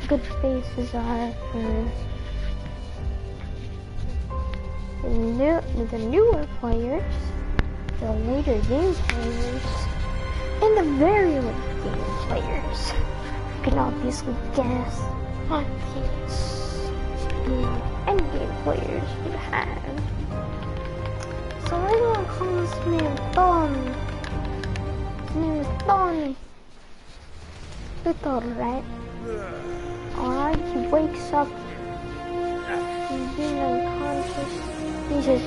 good faces are for the newer players, the later game players, and the very late game players. You can obviously guess what the end game players would have. So I'm gonna call this man Don. His name is Donnie. It's alright. Alright, he wakes up. He's being unconscious. He says,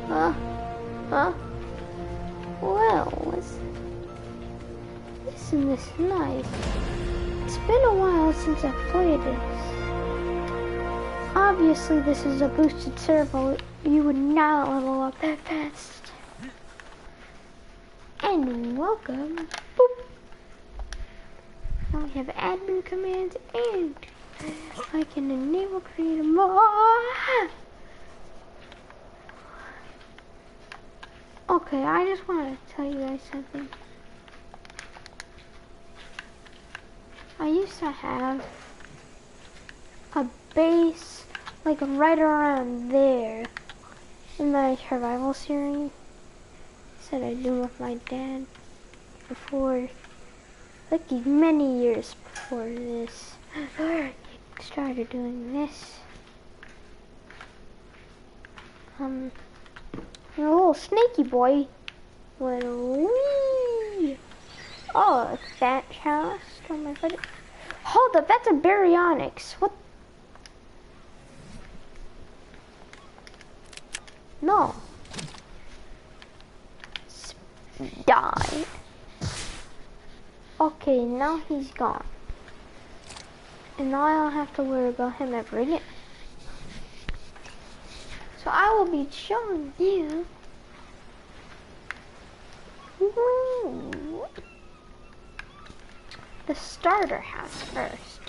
Huh? Well, isn't this nice? It's been a while since I've played this. Obviously, this is a boosted server. You would not level up that fast. And welcome. Boop. Now we have admin commands and I can enable creative mode. Okay, I just want to tell you guys something. I used to have a base like right around there in my survival series that I do with my dad before, like many years before this. I started doing this. And a little snaky boy went wee. Oh, a thatch house. Don't mind if I hold up, that's a baryonyx. What? No. Die. Okay, now he's gone. And now I don't have to worry about him ever again. So I will be showing you the starter house first.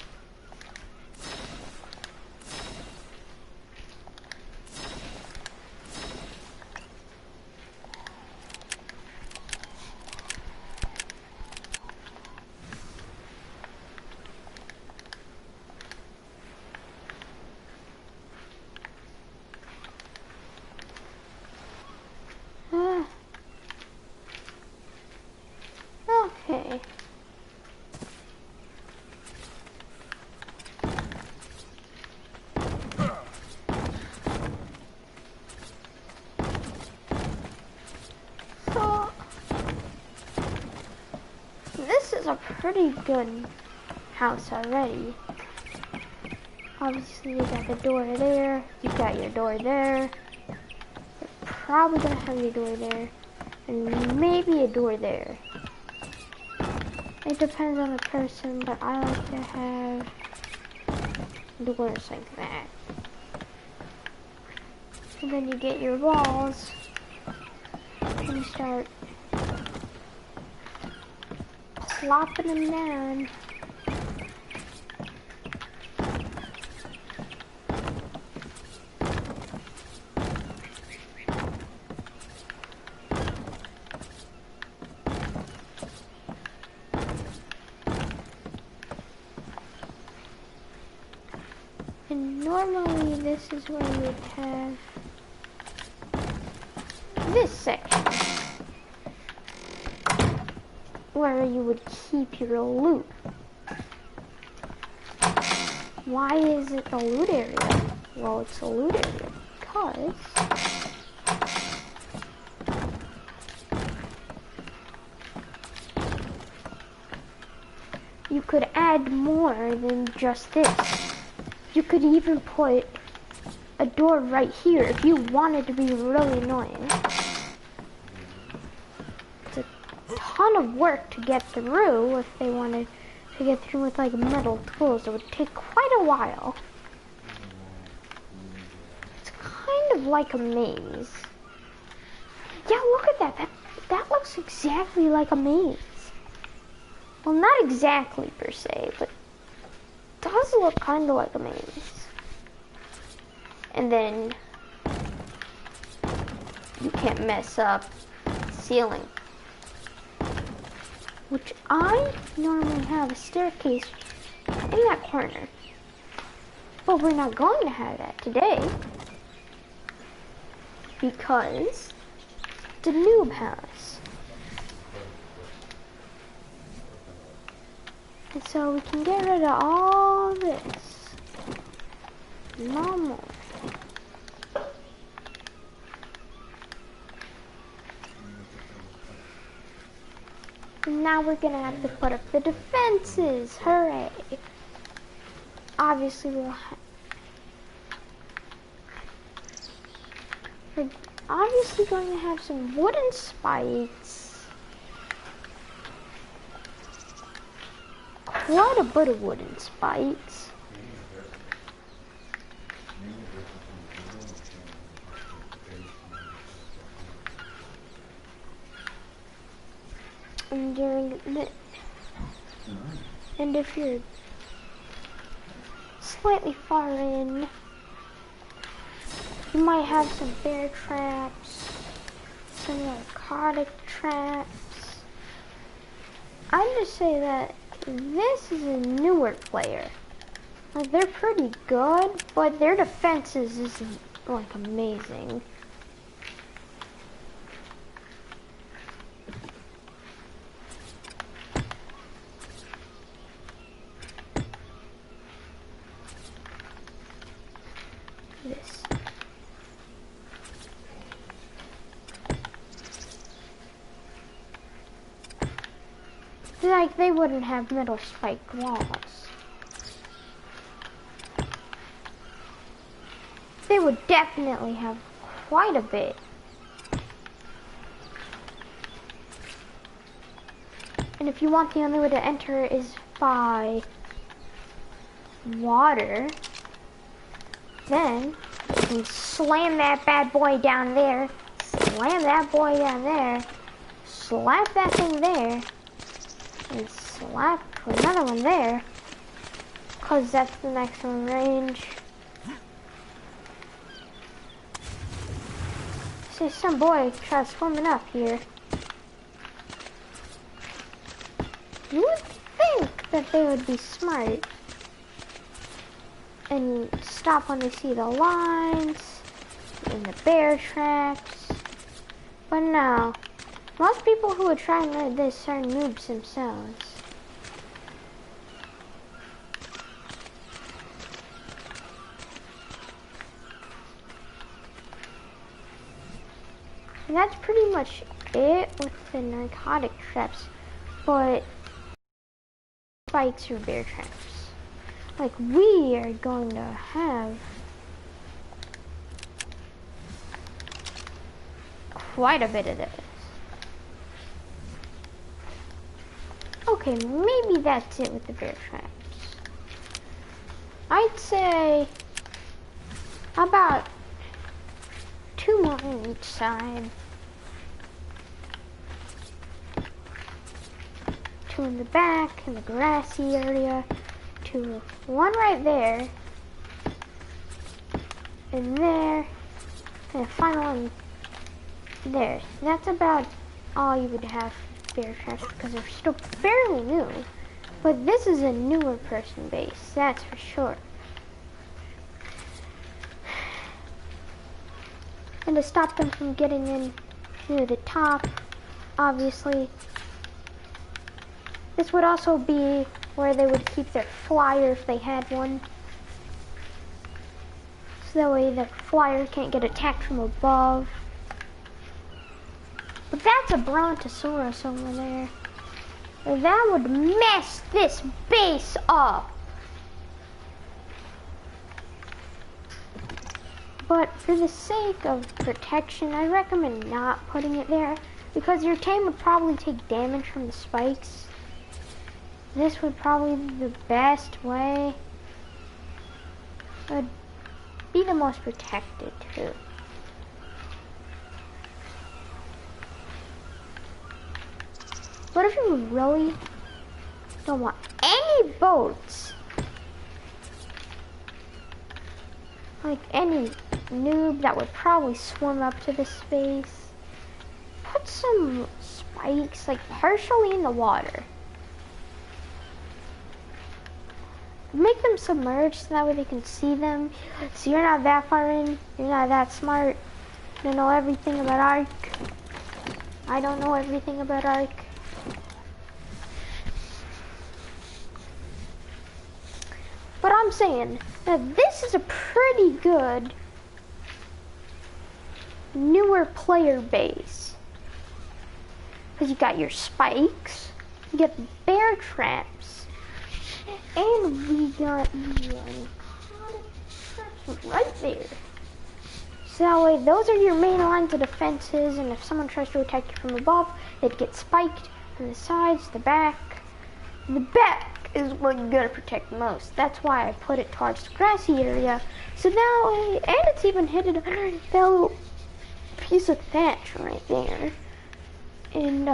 Okay. So, this is a pretty good house already. Obviously, you got the door there, you got your door there. You're probably gonna have your door there, and maybe a door there. It depends on the person, but I like to have doors like that. And then you get your walls, and you start plopping them down. And normally this is where you would have this section where you would keep your loot. Why is it a loot area? Well, it's a loot area because you could add more than just this. You could even put a door right here if you wanted to be really annoying. It's a ton of work to get through if they wanted to get through with like metal tools. It would take quite a while. It's kind of like a maze. Yeah, look at that. That looks exactly like a maze. Well, not exactly per se, but does look kind of like a maze. And then you can't mess up the ceiling. which I normally have a staircase in that corner. But we're not going to have that today because the noob house. And so we can get rid of all this. No more. And now we're gonna have to put up the defenses. Hooray! Obviously we're obviously going to have some wooden spikes. Quite a bit of wooden spikes. And if you're slightly far in, you might have some bear traps, some narcotic traps. I'd just say that this is a newer player. Like, they're pretty good, but their defenses isn't like amazing. This. Like, they wouldn't have metal spiked walls. They would definitely have quite a bit. And if you want, the only way to enter is by water. Then you can slam that bad boy down there, slam that boy down there, slap that thing there, and slap another one there, because that's the maximum range. See, some boy tries swimming up here. You would think that they would be smart and stop when they see the lines and the bear traps. But no, most people who would try and learn this are noobs themselves. And that's pretty much it with the narcotic traps, but spikes or bear traps. Like, we are going to have quite a bit of this. Okay, maybe that's it with the bear traps. I'd say about 2 more on each side. 2 in the back, in the grassy area. 1 right there, and there, and a final one there. That's about all you would have bear traps because they're still fairly new. But this is a newer person base, that's for sure. And to stop them from getting in near the top, obviously, this would also be where they would keep their flyer if they had one. So that way the flyer can't get attacked from above. But that's a brontosaurus over there. That would mess this base up. But for the sake of protection, I recommend not putting it there because your team would probably take damage from the spikes. This would probably be the best way. It would be the most protected too. But if you really don't want any boats, like any noob that would probably swim up to this space, put some spikes like partially in the water. make them submerged so that way they can see them. So you're not that far in, you're not that smart. You don't know everything about ARK. I don't know everything about ARK. But I'm saying that this is a pretty good newer player base. Because you got your spikes, you get the bear traps, and we got the traps right there. So that way, those are your main lines of defenses, and if someone tries to attack you from above, they'd get spiked from the sides, the back. The back is what you gotta protect most. That's why I put it towards the grassy area. So that way, and it's even hidden under that little piece of thatch right there. And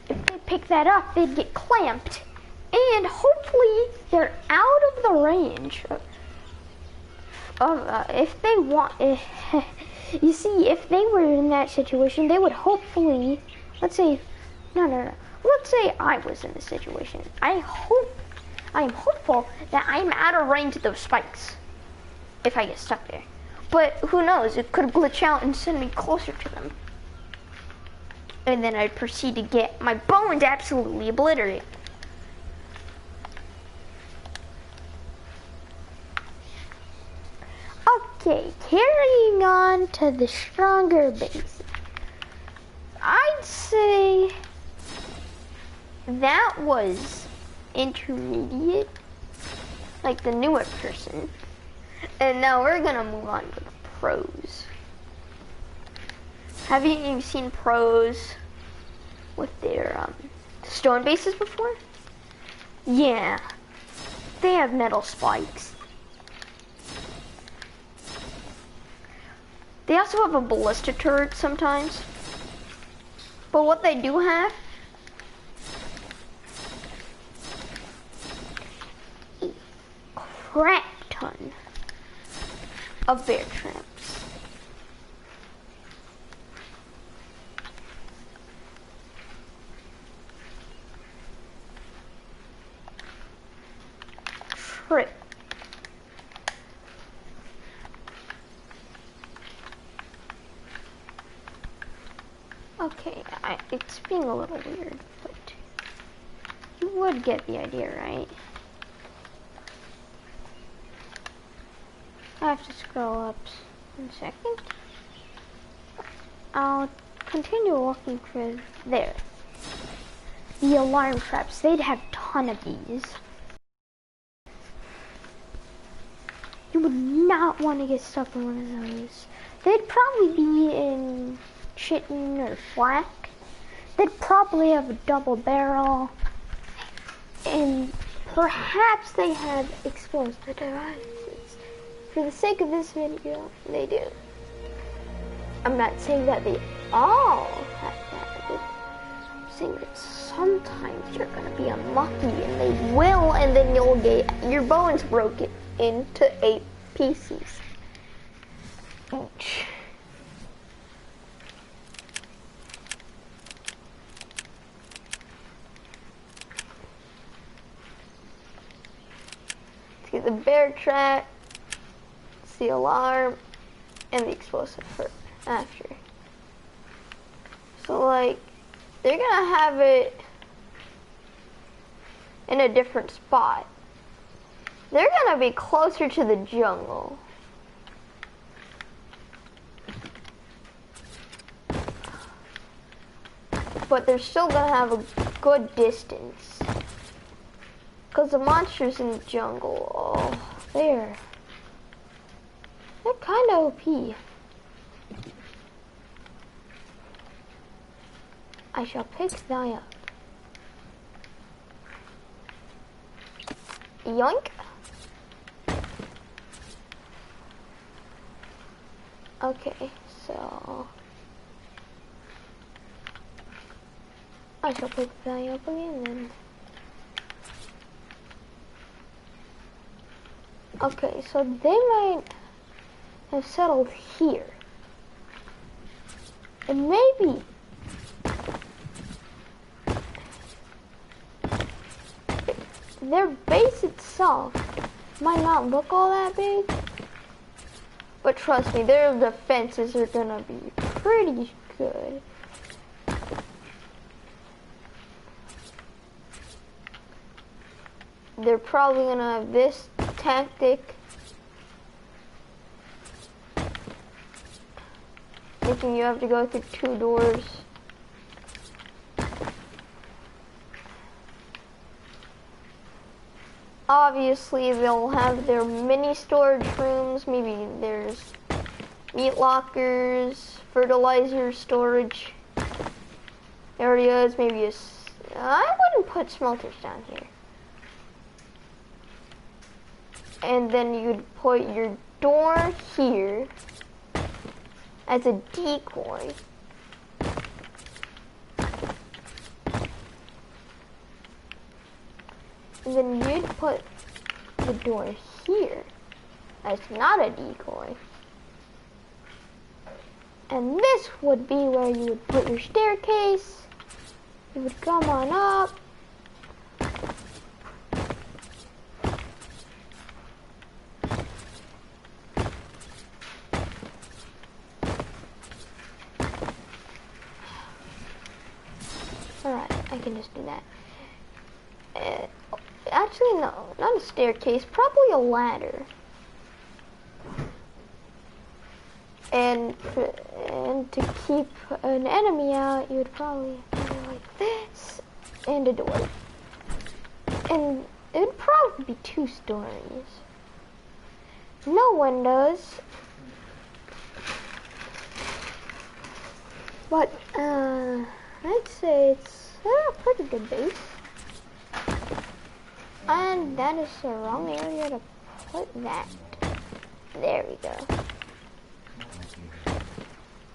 if they pick that up, they'd get clamped. And hopefully, they're out of the range of if they want. You see, if they were in that situation, they would hopefully, let's say, no. Let's say I was in this situation. I am hopeful that I'm out of range of those spikes if I get stuck there. But who knows? It could glitch out and send me closer to them. And then I'd proceed to get my bones absolutely obliterated. Okay, carrying on to the stronger base. I'd say that was intermediate, like the newer person. And now we're gonna move on to the pros. Have you seen pros with their stone bases before? Yeah, they have metal spikes. They also have a ballista turret sometimes. But what they do have, a crap ton of bear traps. Trip. Okay, it's being a little weird, but you would get the idea, right? I have to scroll up in a second. I'll continue walking through there. The alarm traps, they'd have a ton of these. You would not want to get stuck in one of those. They'd probably be in chitin or flak. They'd probably have a double barrel. And perhaps they have explosive devices. For the sake of this video, they do. I'm not saying that they all have that. I'm saying that sometimes you're gonna be unlucky and they will, and then you'll get your bones broken into 8 pieces each. See the bear trap, the alarm, and the explosive for after. So like, they're gonna have it in a different spot. They're gonna be closer to the jungle. But they're still gonna have a good distance. Cause the monsters in the jungle, oh, they're kinda OP. I shall pick thy up. Yoink. Okay, so I shall pick thy up again then. Okay, so they might have settled here. And maybe their base itself Might not look all that big, but trust me, their defenses are gonna be pretty good. They're probably gonna have this tactic, making you have to go through 2 doors. Obviously, they'll have their mini storage rooms. Maybe there's meat lockers, fertilizer storage areas. Maybe I wouldn't put smelters down here. And then you'd put your door here as a decoy. And then you'd put the door here as not a decoy. And this would be where you would put your staircase. You would come on up. Alright, I can just do that. Actually, no, not a staircase, probably a ladder. And to keep an enemy out, you would probably do like this, and a door. And it would probably be 2 stories. No windows. But, I'd say it's a pretty good base. And that is the wrong area to put that. There we go.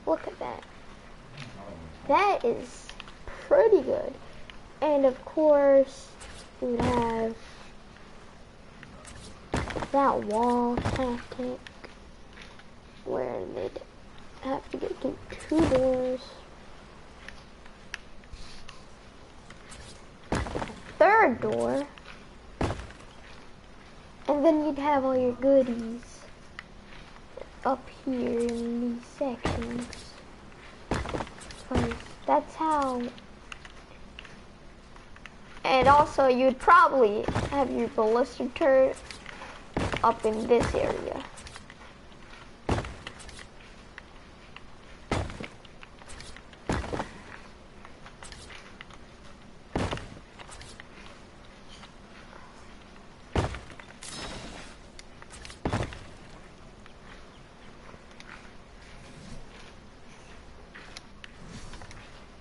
Look at that. That is pretty good. And of course, you would have that wall tactic where they'd have to get through 2 doors. A 3rd door. And then you'd have all your goodies up here in these sections. Because that's how... And also you'd probably have your ballista turret up in this area.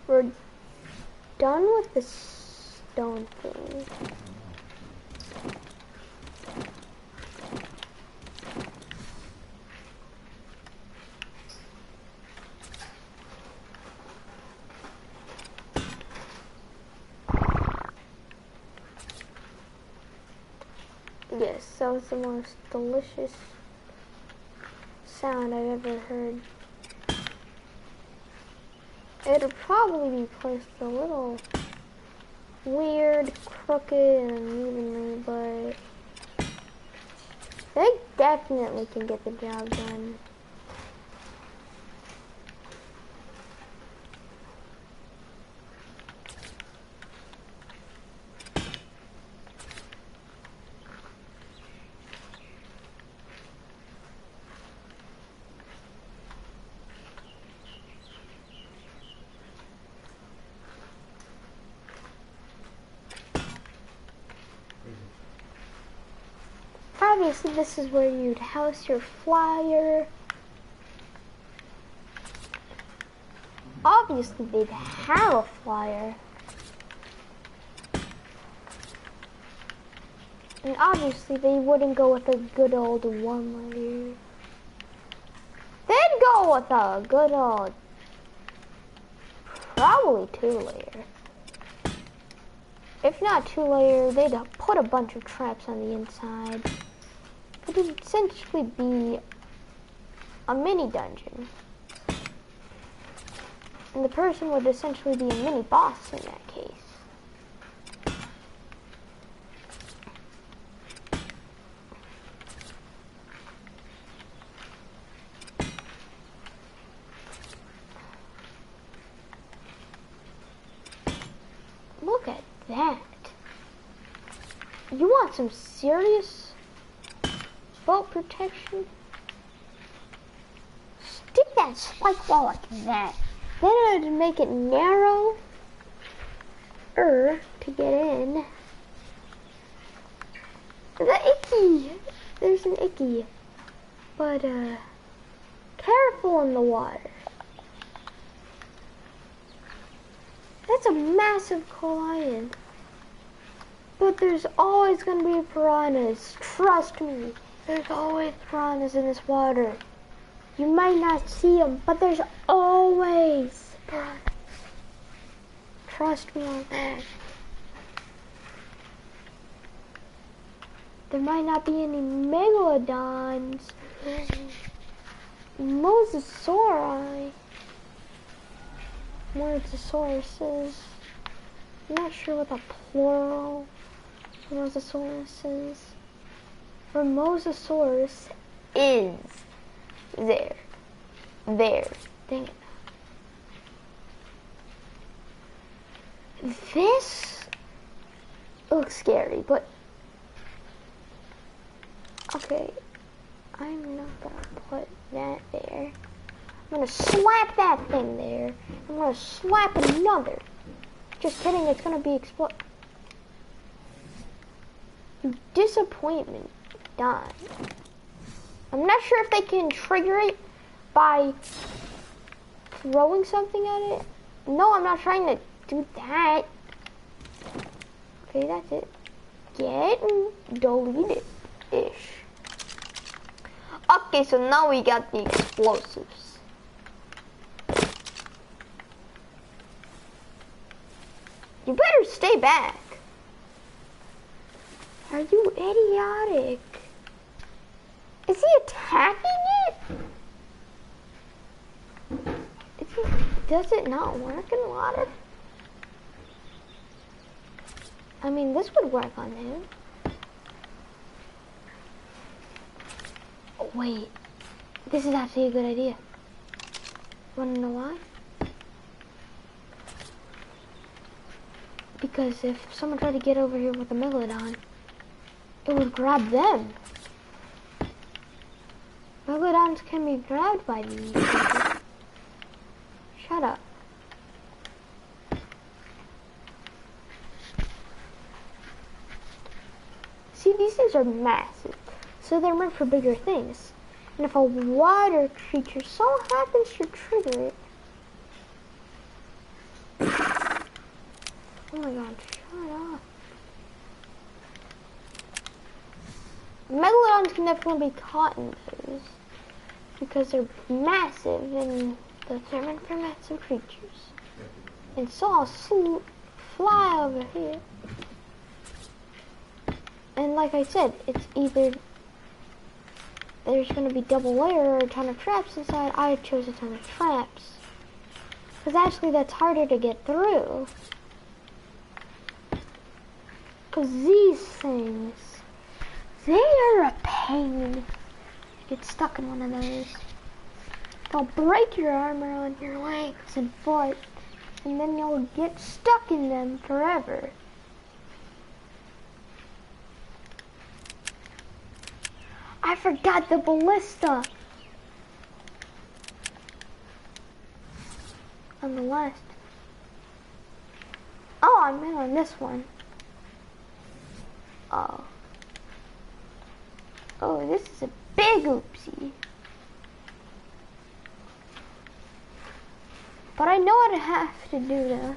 We're done with the stone thing. Yes, that was the most delicious sound I've ever heard. It'll probably be placed a little weird, crooked, and unevenly, but they definitely can get the job done. Obviously, this is where you'd house your flyer. Obviously, they'd have a flyer. And obviously, they wouldn't go with a good old 1 layer. They'd go with a good old, probably 2 layer. If not 2 layer, they'd put a bunch of traps on the inside. It would essentially be a mini dungeon. And the person would essentially be a mini boss in that case. that? You want some serious boat protection? Stick that spike wall like that. Then I'd make it narrow to get in. The icky! There's an icky. But, careful in the water. That's a massive coal island. But there's always gonna be piranhas. Trust me. There's always piranhas in this water. You might not see them, but there's always piranhas. Trust me on that. There might not be any megalodons. Mosasauri. Mosasauruses. I'm not sure what the plural Mosasaurus is. Or Mosasaurus is there. There. Dang it. This looks scary, but okay. I'm not gonna put that there. I'm gonna slap that thing there. I'm gonna slap another. Just kidding, it's gonna be explode. You disappointment. Done. I'm not sure if they can trigger it by throwing something at it. No, I'm not trying to do that. Okay, that's it. Get and delete it. Ish. Okay, so now we got the explosives. You better stay back. Are you idiotic? Is he attacking it? Does it not work in water? I mean, this would work on him. Oh, wait. This is actually a good idea. Wanna know why? Because if someone tried to get over here with a megalodon, it would grab them. Megalodons can be grabbed by these people. Shut up. See, these things are massive, so they're meant for bigger things. And if a water creature so happens to trigger it... Oh my god, shut up. Megalodons can definitely be caught in those, because they're massive and they're meant for massive creatures. And so I'll fly over here. And like I said, it's either there's going to be double layer or a ton of traps inside. I chose a ton of traps. Because actually that's harder to get through. Because these things, they are a pain. Get stuck in one of those. They'll break your armor on your legs and foot. And then you'll get stuck in them forever. I forgot the ballista on the last. Oh, I meant on this one. Oh. Oh, this is a big oopsie. But I know what I have to do to.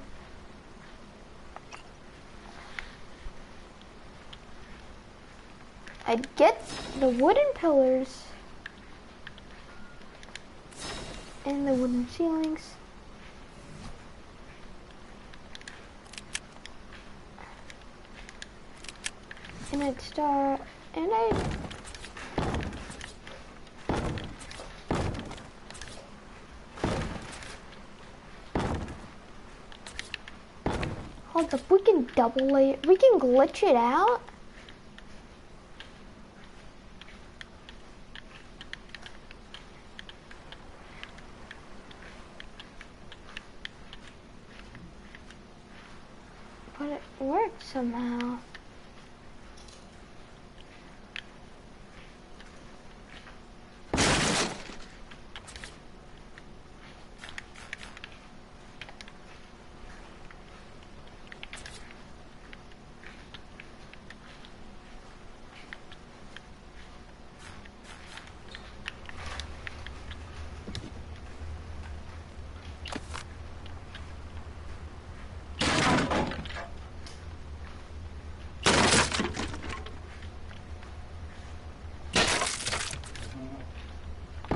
I'd get the wooden pillars and the wooden ceilings. And I'd start, and hold up, we can double layer, we can glitch it out. But it work somehow.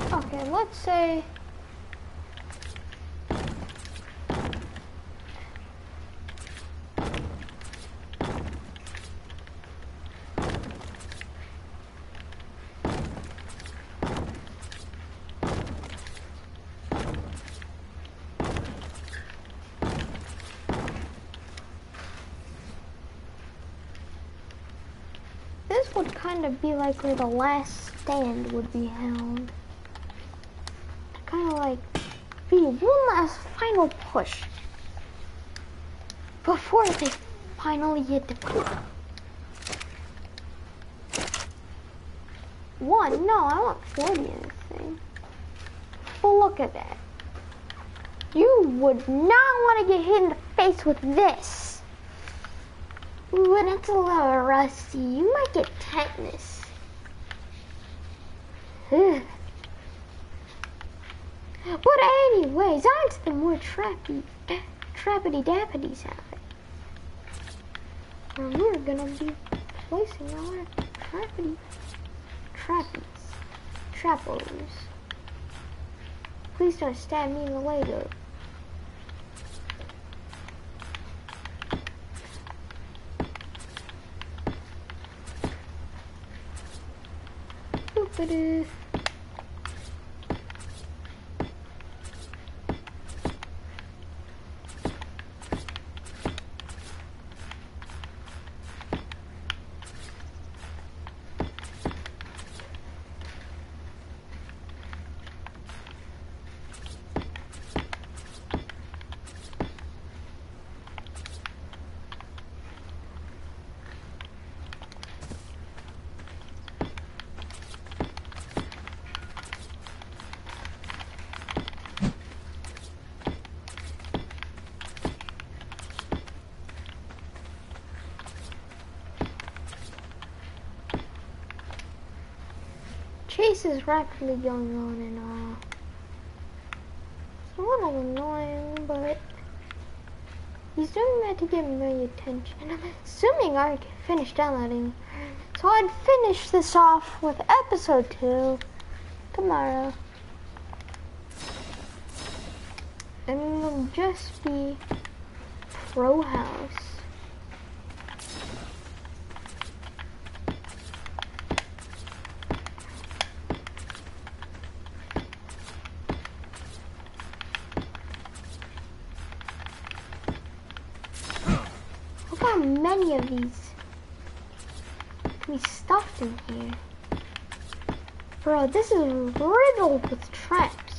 Okay, let's say this would kind of be like where the last stand would be held. Kind of like be one last final push before they finally hit the poop. One, no, I want 40 in this thing. But look at that. You would not want to get hit in the face with this. Ooh, and it's a little rusty. You might get tetanus. Ugh. But anyways, on to the more trappity-dappity sound. And we're gonna be placing our trappos. Please don't stab me in the leg up. Boop-a-doo. Chase is rapidly going on and all. It's a little annoying, but he's doing that to get my attention. I'm assuming ARK finished downloading. So I'd finish this off with episode 2 tomorrow. And it'll just be Pro House. Many of these can be stuffed in here. Bro, this is riddled with traps.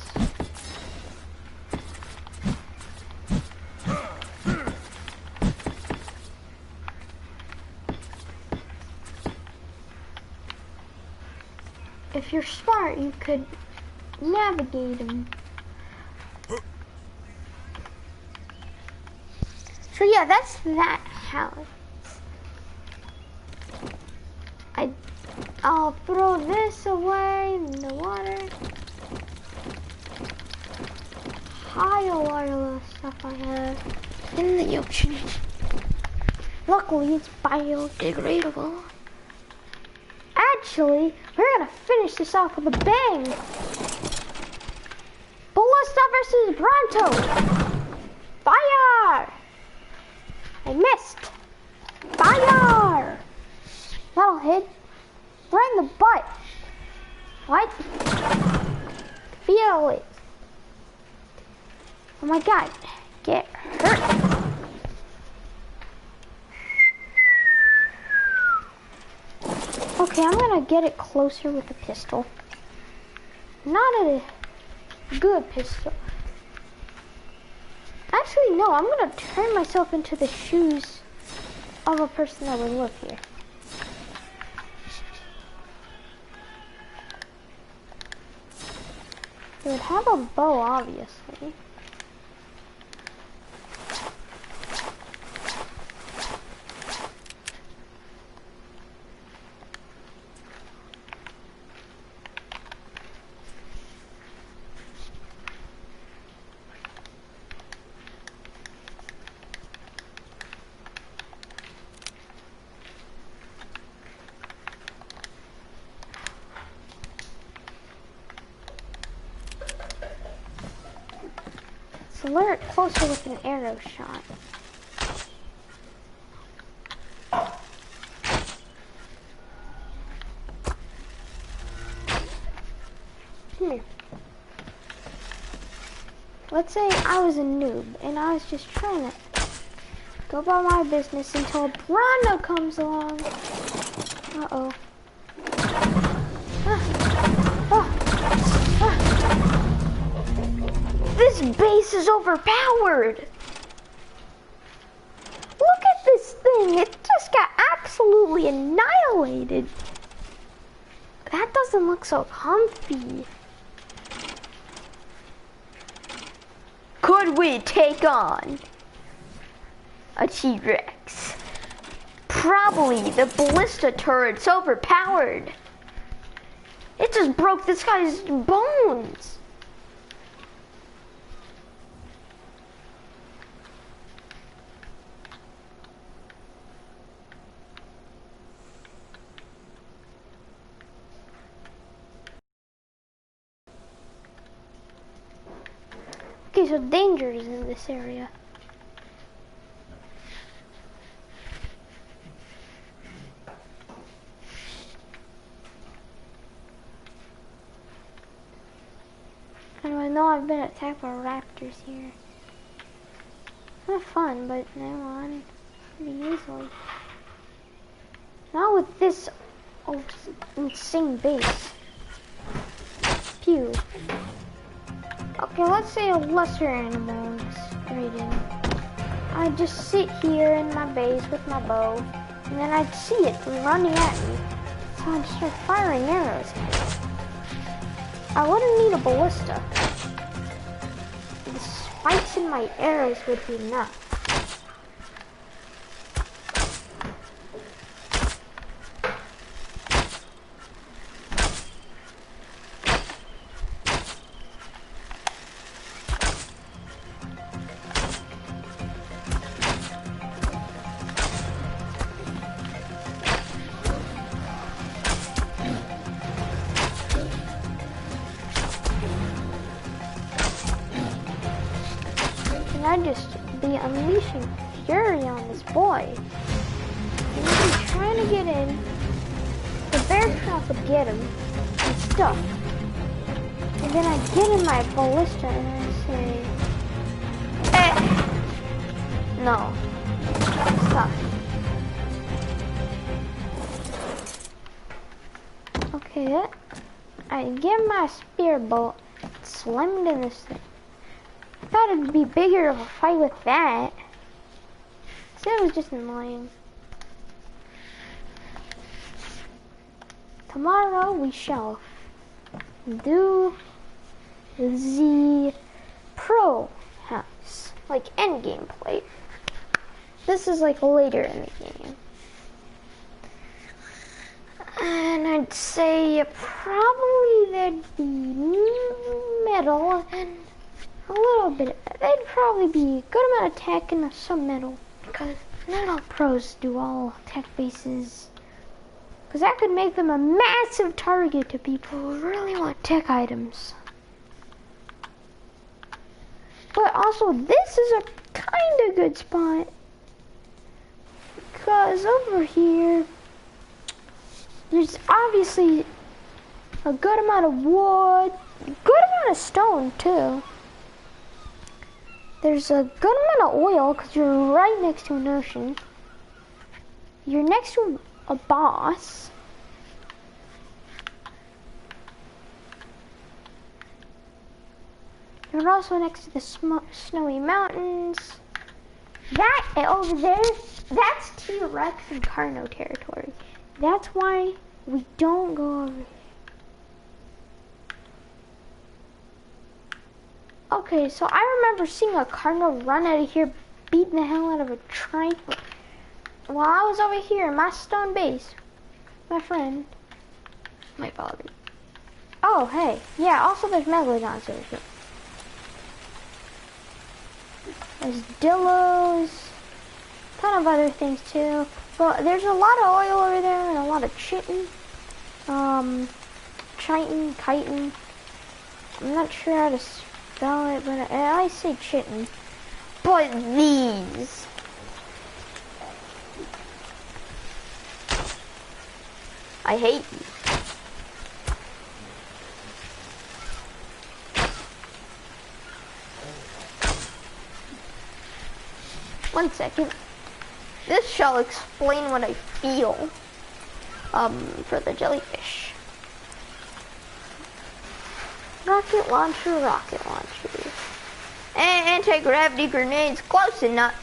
If you're smart, you could navigate them. So yeah, that's that house. I'll throw this away in the water. Hide a lot of the stuff I have in the ocean. Luckily, it's biodegradable. Actually, we're gonna finish this off with a bang. Ballista versus Bronto. Fire! I missed. Fire! That'll hit. Right in the butt. What? Feel it. Oh my god. Get hurt. Okay, I'm gonna get it closer with the pistol. Not a good pistol. Actually, no, I'm gonna turn myself into the shoes of a person that would live here. They would have a bow, obviously. So lure it closer with an arrow shot. Here. Let's say I was a noob and I was just trying to go about my business until Brando comes along. Uh-oh. This base is overpowered. Look at this thing. It just got absolutely annihilated. That doesn't look so comfy. Could we take on a T-Rex? Probably. The ballista turret's overpowered. It just broke this guy's bones. Okay, so danger is in this area. And I know I've been attacked by raptors here. Not fun, but never mind. Pretty easily. Not with this insane base. Pew. Okay, let's say a lesser animal is straight in. I just sit here in my base with my bow, and then I'd see it running at me. So I'd start firing arrows at it. I wouldn't need a ballista. The spikes in my arrows would be enough. I'd just be unleashing fury on this boy. And he'd be trying to get in. The bear trap would get him and stuff. And then I'd get in my ballista and I'd say, no. Stop. Okay, I'd get my spear bolt, slam it in this thing. I thought it'd be bigger of a fight with that. So it was just annoying. Tomorrow we shall do the pro house, like end gameplay. This is like later in the game. And I'd say probably there'd be metal and a little bit. They'd probably be a good amount of tech and some metal, because not all pros do all tech bases. Because that could make them a massive target to people who really want tech items. But also, this is a kind of good spot, because over here, there's obviously a good amount of wood, a good amount of stone too. There's a good amount of oil because you're right next to an ocean. You're next to a boss. You're also next to the snowy mountains. That over there, that's T-Rex and Carno territory. That's why we don't go over here. Okay, so I remember seeing a Carno run out of here, beating the hell out of a train. While I was over here in my stone base, my friend might follow me. Oh, hey. Yeah, also there's Megalodons over here. There's Dillos, ton of other things too. But there's a lot of oil over there and a lot of chitin. Chitin. I'm not sure how to spell it, but I say chitin. But these. I hate you. One second. This shall explain what I feel for the jellyfish. Rocket launcher. Anti-gravity grenades, close enough.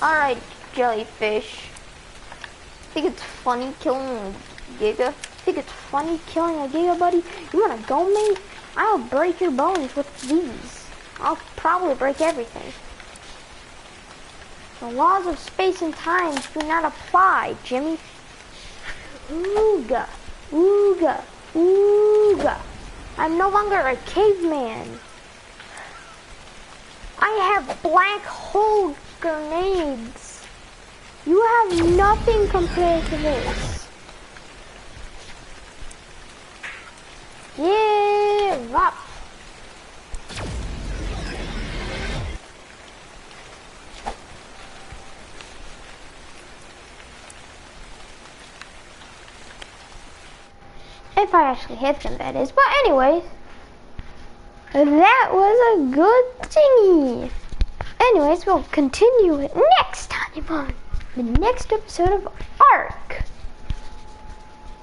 Alright, jellyfish. Think it's funny killing a Giga? Think it's funny killing a Giga, buddy? You wanna go, mate? I'll break your bones with these. I'll probably break everything. The laws of space and time do not apply, Jimmy. Ooga, ooga, ooga. I'm no longer a caveman. I have black hole grenades. You have nothing compared to this. Give up. If I actually hit them, that is. But anyways, that was a good thingy. Anyways, we'll continue it next time on the next episode of ARK.